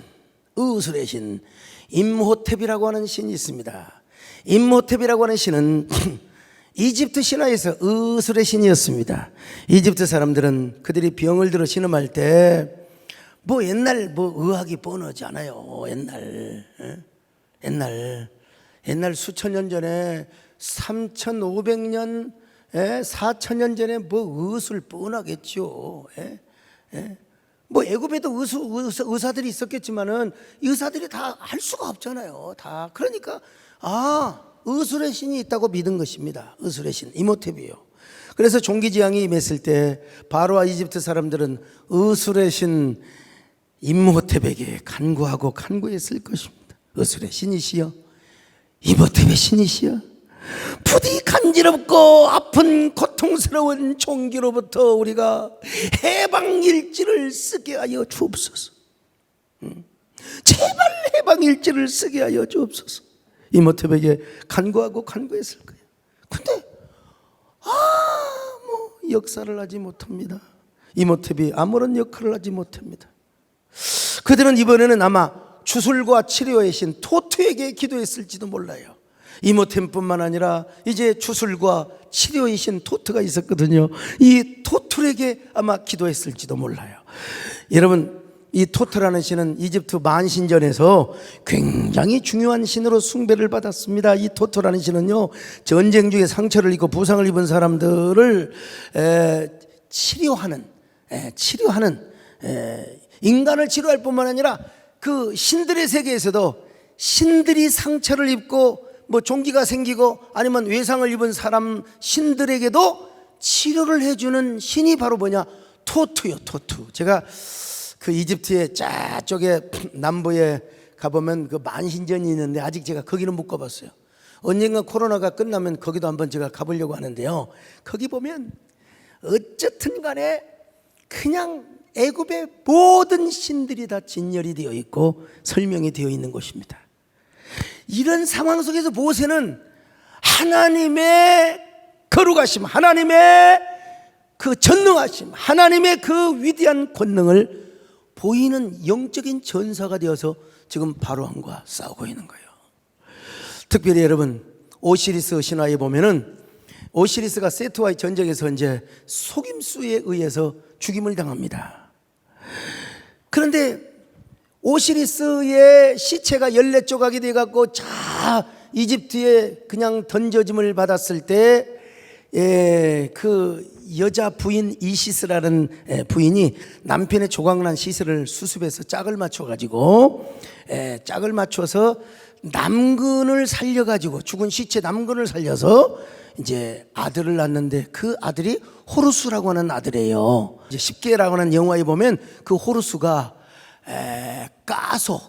임호텝이라고 하는 신이 있습니다. 임호텝이라고 하는 신은 이집트 신화에서 의술의 신이었습니다. 이집트 사람들은 그들이 병을 들어 신음할 때 뭐 옛날 뭐 의학이 뻔하지 않아요. 옛날 수천 년 전에 3,500년 4,000년 전에 뭐 의술 뻔하겠죠. 뭐 애굽에도 의사들이 있었겠지만은 의사들이 다 할 수가 없잖아요. 다. 그러니까 의술의 신이 있다고 믿은 것입니다. 의술의 신 임호텝이에요. 그래서 종기지향이 임했을 때 바로와 이집트 사람들은 의술의 신 임호텝에게 간구했을 것입니다. 의술의 신이시여, 임호텝의 신이시여, 부디 간지럽고 아픈 고통스러운 종기로부터 우리가 해방일지를 쓰게 하여 주옵소서. 제발 해방일지를 쓰게 하여 주옵소서. 임호텝에게 간구했을 거예요. 근데 뭐 역사를 하지 못합니다. 임호텝이 아무런 역할을 하지 못합니다. 그들은 이번에는 아마 주술과 치료의 신 토트에게 기도했을지도 몰라요. 임호텝뿐만 아니라 이제 주술과 치료의 신 토트가 있었거든요. 이 토트에게 아마 기도했을지도 몰라요. 여러분, 이 토트라는 신은 이집트 만신전에서 굉장히 중요한 신으로 숭배를 받았습니다. 이 토트라는 신은요, 전쟁 중에 상처를 입고 부상을 입은 사람들을 치료하는 인간을 치료할 뿐만 아니라 그 신들의 세계에서도 신들이 상처를 입고 뭐 종기가 생기고 아니면 외상을 입은 사람 신들에게도 치료를 해주는 신이 바로 뭐냐, 토트요. 토트. 제가 그 이집트의 저쪽에 남부에 가보면 그 만신전이 있는데 아직 제가 거기는 못 가봤어요. 언젠가 코로나가 끝나면 거기도 한번 제가 가보려고 하는데요, 거기 보면 어쨌든 간에 그냥 애굽의 모든 신들이 다 진열이 되어 있고 설명이 되어 있는 곳입니다. 이런 상황 속에서 모세는 하나님의 거룩하심, 하나님의 그 전능하심, 하나님의 그 위대한 권능을 보이는 영적인 전사가 되어서 지금 바로왕과 싸우고 있는 거예요. 특별히 여러분, 오시리스 신화에 보면은 오시리스가 세트와의 전쟁에서 이제 속임수에 의해서 죽임을 당합니다. 그런데 오시리스의 시체가 14조각이 돼갖고 이집트에 그냥 던져짐을 받았을 때, 그 여자 부인 이시스라는 부인이 남편의 조각난 시체를 수습해서 짝을 맞춰가지고 짝을 맞춰서 남근을 살려가지고 죽은 시체 남근을 살려서 이제 아들을 낳는데 그 아들이 호루스라고 하는 아들이에요. 이제 십계라고 하는 영화에 보면 그 호루스가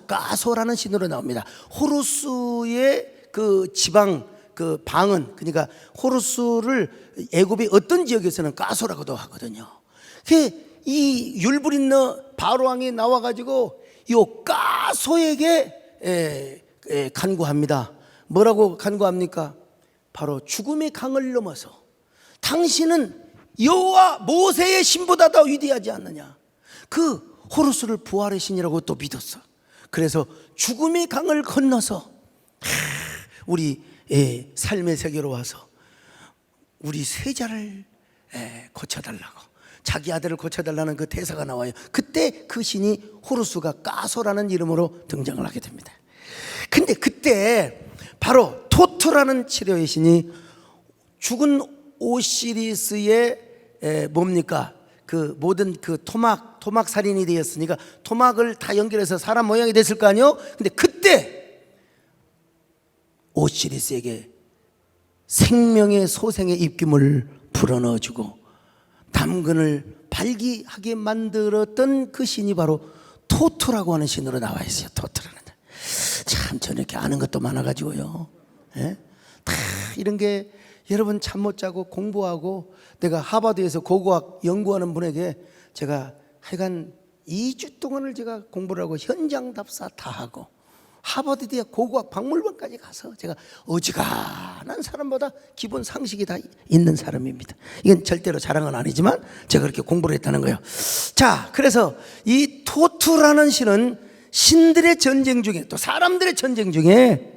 까소라는 신으로 나옵니다. 호루스의 그 지방 그 방은, 그러니까 호루스를 애굽의 어떤 지역에서는 까소라고도 하거든요. 이 율브린너 바로왕이 나와가지고 이 까소에게 간구합니다. 뭐라고 간구합니까? 바로 죽음의 강을 넘어서 당신은 여호와 모세의 신보다 더 위대하지 않느냐. 그 호루스를 부활의 신이라고 또 믿었어. 그래서 죽음의 강을 건너서 우리 삶의 세계로 와서 우리 세자를 고쳐달라고, 자기 아들을 고쳐달라는 그 대사가 나와요. 그때 그 신이 호루스가 까소라는 이름으로 등장을 하게 됩니다. 근데 그때 바로 토트라는 치료의 신이 죽은 오시리스의 뭡니까? 그 모든 그 토막 살인이 되었으니까 토막을 다 연결해서 사람 모양이 됐을 거 아니에요? 근데 그때 오시리스에게 생명의 소생의 입김을 불어넣어주고 남근을 발기하게 만들었던 그 신이 바로 토트라고 하는 신으로 나와 있어요. 토트라는. 참 저는 이렇게 아는 것도 많아가지고요. 예? 다 이런 게 여러분 잠 못 자고 공부하고, 내가 하버드에서 고고학 연구하는 분에게 제가 하여간 2주 동안을 제가 공부를 하고 현장 답사 다 하고 하버드 대학 고고학 박물관까지 가서 제가 어지간한 사람보다 기본 상식이 다 있는 사람입니다. 이건 절대로 자랑은 아니지만 제가 그렇게 공부를 했다는 거예요. 자, 그래서 이 토트라는 신은 신들의 전쟁 중에, 또 사람들의 전쟁 중에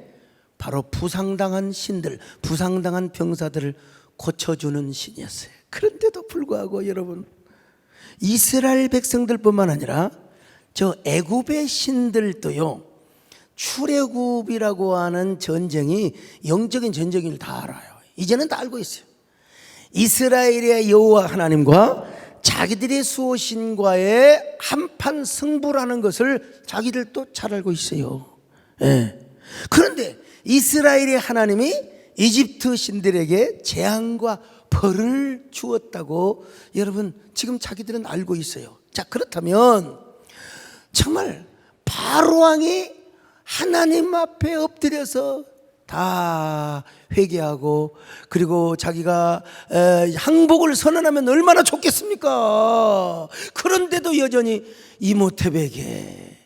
바로 부상당한 신들, 부상당한 병사들을 고쳐주는 신이었어요. 그런데도 불구하고 여러분, 이스라엘 백성들뿐만 아니라 저 애굽의 신들도요, 출애굽이라고 하는 전쟁이 영적인 전쟁을 다 알아요. 이제는 다 알고 있어요. 이스라엘의 여호와 하나님과 자기들의 수호신과의 한판 승부라는 것을 자기들도 잘 알고 있어요. 예. 그런데 이스라엘의 하나님이 이집트 신들에게 재앙과 벌을 주었다고 여러분 지금 자기들은 알고 있어요. 자, 그렇다면 정말 바로 왕이 하나님 앞에 엎드려서 다 회개하고 그리고 자기가 항복을 선언하면 얼마나 좋겠습니까? 그런데도 여전히 이모텝에게,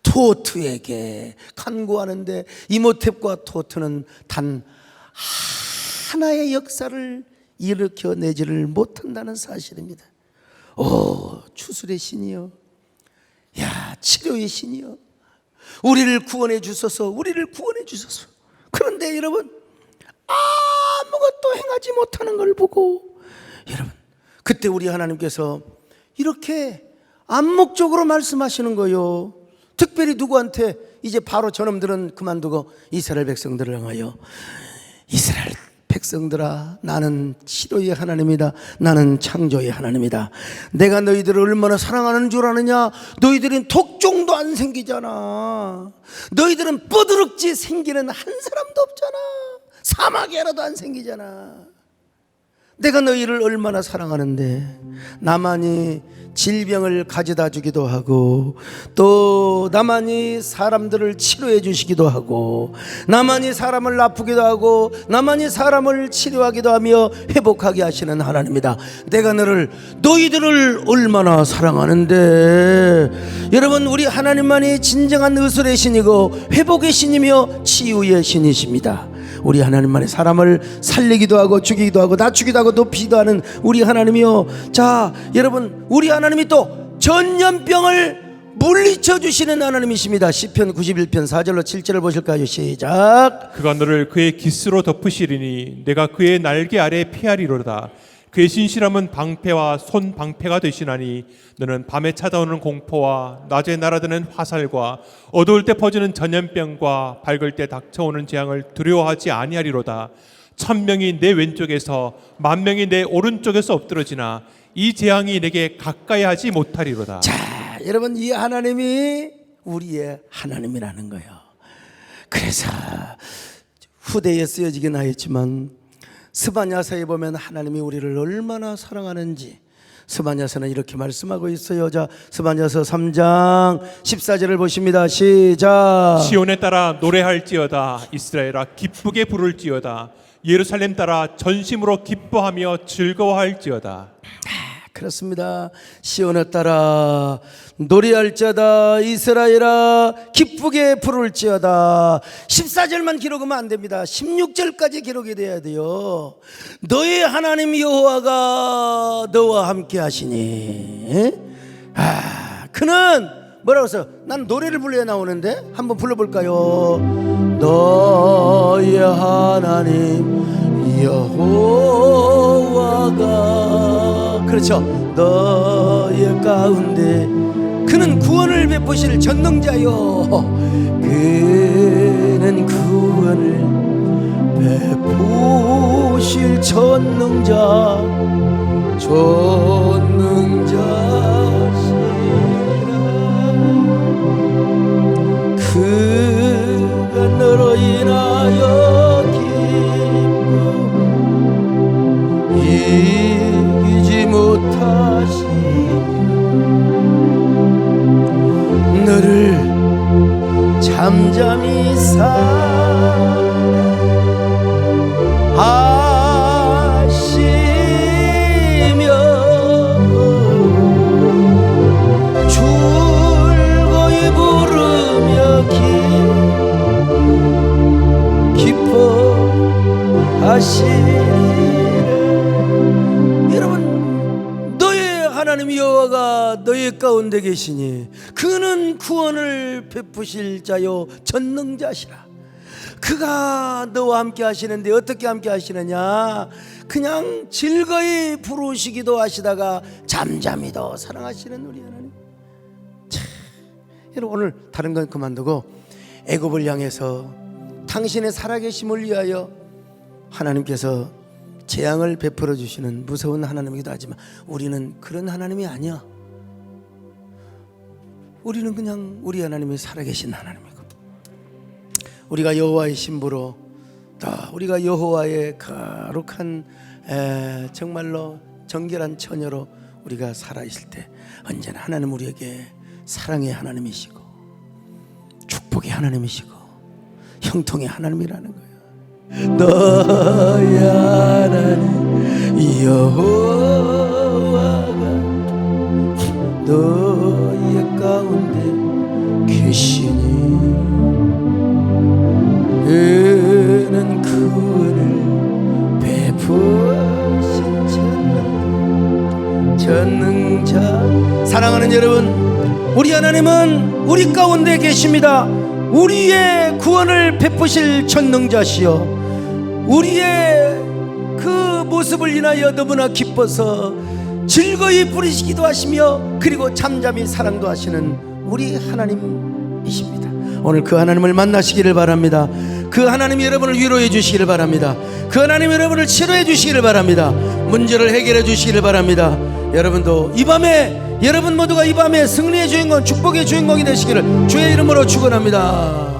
토트에게 간구하는데 이모텝과 토트는 단 하나의 역사를 일으켜내지를 못한다는 사실입니다. 오, 추술의 신이여, 야, 치료의 신이여, 우리를 구원해 주소서, 우리를 구원해 주소서. 그런데 여러분, 아무것도 행하지 못하는 걸 보고 여러분, 그때 우리 하나님께서 이렇게 암묵적으로 말씀하시는 거예요. 특별히 누구한테? 이제 바로 저놈들은 그만두고 이스라엘 백성들을 향하여, 이스라엘 백성들아, 나는 치료의 하나님이다. 나는 창조의 하나님이다. 내가 너희들을 얼마나 사랑하는 줄 아느냐? 너희들은 독종도 안 생기잖아. 너희들은 뻐드럭지 생기는 한 사람도 없잖아. 사막에 하나도 안 생기잖아. 내가 너희를 얼마나 사랑하는데 나만이 질병을 가져다 주기도 하고, 또 나만이 사람들을 치료해 주시기도 하고, 나만이 사람을 아프기도 하고, 나만이 사람을 치료하기도 하며 회복하게 하시는 하나님이다. 내가 너희들을 얼마나 사랑하는데. 여러분, 우리 하나님만이 진정한 의술의 신이고 회복의 신이며 치유의 신이십니다. 우리 하나님만이 사람을 살리기도 하고 죽이기도 하고 낮추기도 하고 높이기도 하는 우리 하나님이요. 자, 여러분, 우리 하나님이 또 전염병을 물리쳐 주시는 하나님이십니다. 시편 91편 4절로 7절을 보실까요? 시작. 그가 너를 그의 깃으로 덮으시리니 내가 그의 날개 아래 피하리로다. 그의 신실함은 방패와 손 방패가 되시나니 너는 밤에 찾아오는 공포와 낮에 날아드는 화살과 어두울 때 퍼지는 전염병과 밝을 때 닥쳐오는 재앙을 두려워하지 아니하리로다. 1000명이 내 왼쪽에서 10,000명이 내 오른쪽에서 엎드러지나 이 재앙이 내게 가까이 하지 못하리로다. 자, 여러분, 이 하나님이 우리의 하나님이라는 거예요. 그래서 후대에 쓰여지긴 하였지만 스바냐서에 보면 하나님이 우리를 얼마나 사랑하는지 스바냐서는 이렇게 말씀하고 있어요. 자, 스바냐서 3장 14절을 보십니다. 시작. 시온에 따라 노래할지어다. 이스라엘아 기쁘게 부를지어다. 예루살렘 따라 전심으로 기뻐하며 즐거워할지어다. 그렇습니다. 시온의 딸아 노래할지어다, 이스라엘아 기쁘게 부를지어다. 14절만 기록하면 안 됩니다. 16절까지 기록이 돼야 돼요. 너의 하나님 여호와가 너와 함께 하시니. 그는 뭐라고 해서 난 노래를 불러야 나오는데 한번 불러볼까요? 너의 하나님 여호와가, 그렇죠, 너의 가운데 그는 구원을 베푸실 전능자요. 그는 구원을 베푸실 전능자시라. 그가 너로 인하여 기쁨 이기지 못하시며 너를 잠잠히 사랑하시며 즐거이 부르며 기뻐하시리라. 여러분, 너의 하나님 여호와가 너의 가운데 계시니 그는 구원을 베푸실 자요 전능자시라. 그가 너와 함께 하시는데 어떻게 함께 하시느냐? 그냥 즐거이 부르시기도 하시다가 잠잠히도 사랑하시는 우리 하나님. 여러분, 오늘 다른 건 그만두고 애굽을 향해서 당신의 살아계심을 위하여 하나님께서 재앙을 베풀어 주시는 무서운 하나님이기도 하지만 우리는 그런 하나님이 아니야. 우리는 그냥 우리 하나님이 살아계신 하나님이고, 우리가 여호와의 신부로, 또 우리가 여호와의 거룩한 정말로 정결한 처녀로 우리가 살아있을 때 언제나 하나님 우리에게 사랑의 하나님이시고 축복의 하나님이시고 형통의 하나님이라는 거예요. 너의 하나님 여호와가 너의 가운데 계시니 그는 구원을 베푸신 전능자. 사랑하는 여러분, 우리 하나님은 우리 가운데 계십니다. 우리의 구원을 베푸실 전능자시여, 우리의 그 모습을 인하여 너무나 기뻐서 즐거이 부르시기도 하시며 그리고 잠잠히 사랑도 하시는 우리 하나님이십니다. 오늘 그 하나님을 만나시기를 바랍니다. 그 하나님이 여러분을 위로해 주시기를 바랍니다. 그 하나님이 여러분을 치료해 주시기를 바랍니다. 문제를 해결해 주시기를 바랍니다. 여러분도 이 밤에, 여러분 모두가 이 밤에 승리의 주인공, 축복의 주인공이 되시기를 주의 이름으로 축원합니다.